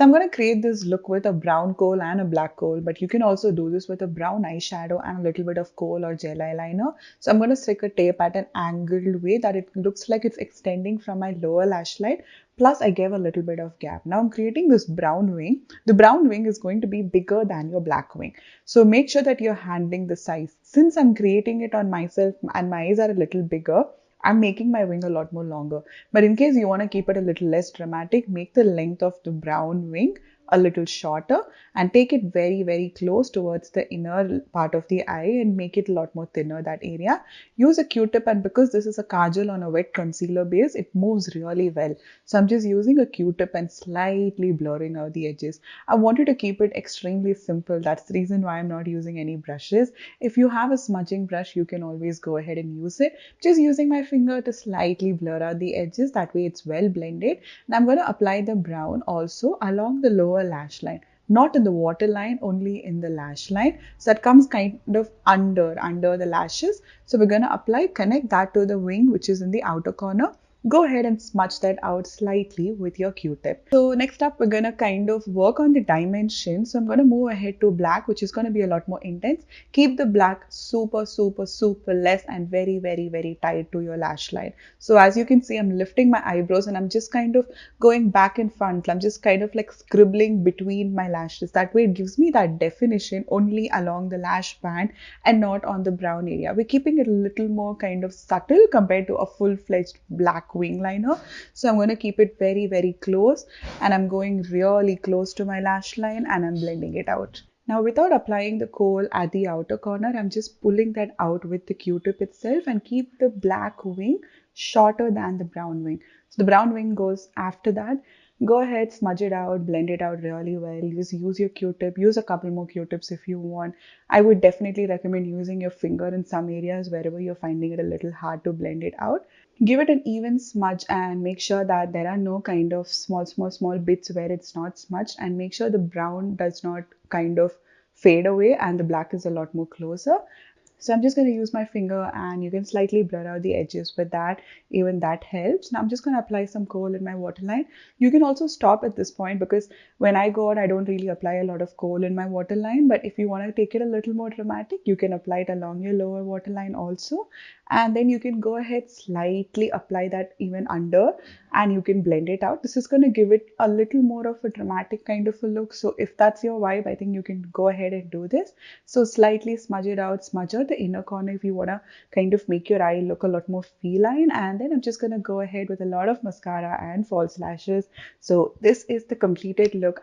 So I'm going to create this look with a brown kohl and a black kohl, but you can also do this with a brown eyeshadow and a little bit of kohl or gel eyeliner. So I'm going to stick a tape at an angled way that it looks like it's extending from my lower lash line. Plus I gave a little bit of gap. Now I'm creating this brown wing. The brown wing is going to be bigger than your black wing. So make sure that you're handling the size. Since I'm creating it on myself and my eyes are a little bigger, I'm making my wing a lot more longer. But in case you want to keep it a little less dramatic, make the length of the brown wing a little shorter and take it very, very close towards the inner part of the eye and make it a lot more thinner, that area. Use a Q-tip, and because this is a kajal on a wet concealer base, it moves really well. So I'm just using a Q-tip and slightly blurring out the edges. I wanted to keep it extremely simple. That's the reason why I'm not using any brushes. If you have a smudging brush, you can always go ahead and use it. Just using my finger to slightly blur out the edges. That way it's well blended. And I'm going to apply the brown also along the lower lash line. Not in the waterline, only in the lash line. So that comes kind of under the lashes. So we're going to apply, connect that to the wing, which is in the outer corner. Go ahead and smudge that out slightly with your Q-tip. So next up, we're going to kind of work on the dimension. So I'm going to move ahead to black, which is going to be a lot more intense. Keep the black super, super, super less and very, very, very tight to your lash line. So as you can see, I'm lifting my eyebrows and I'm just kind of going back and front. I'm just kind of like scribbling between my lashes. That way it gives me that definition only along the lash band and not on the brown area. We're keeping it a little more kind of subtle compared to a full-fledged black wing liner. So I'm going to keep it very, very close, and I'm going really close to my lash line and I'm blending it out. Now, without applying the kohl at the outer corner, I'm just pulling that out with the Q-tip itself and keep the black wing shorter than the brown wing. So the brown wing goes after that. Go ahead, smudge it out, blend it out really well. Just use your Q-tip. Use a couple more Q-tips if you want. I would definitely recommend using your finger in some areas wherever you're finding it a little hard to blend it out. Give it an even smudge and make sure that there are no kind of small bits where it's not smudged, and make sure the brown does not kind of fade away and the black is a lot more closer. So I'm just going to use my finger and you can slightly blur out the edges with that. Even that helps. Now I'm just going to apply some kohl in my waterline. You can also stop at this point because when I go out, I don't really apply a lot of kohl in my waterline. But if you want to take it a little more dramatic, you can apply it along your lower waterline also. And then you can go ahead, slightly apply that even under, and you can blend it out. This is going to give it a little more of a dramatic kind of a look. So if that's your vibe, I think you can go ahead and do this. So slightly smudge it out, smudge out the inner corner if you want to kind of make your eye look a lot more feline. And then I'm just going to go ahead with a lot of mascara and false lashes. So this is the completed look.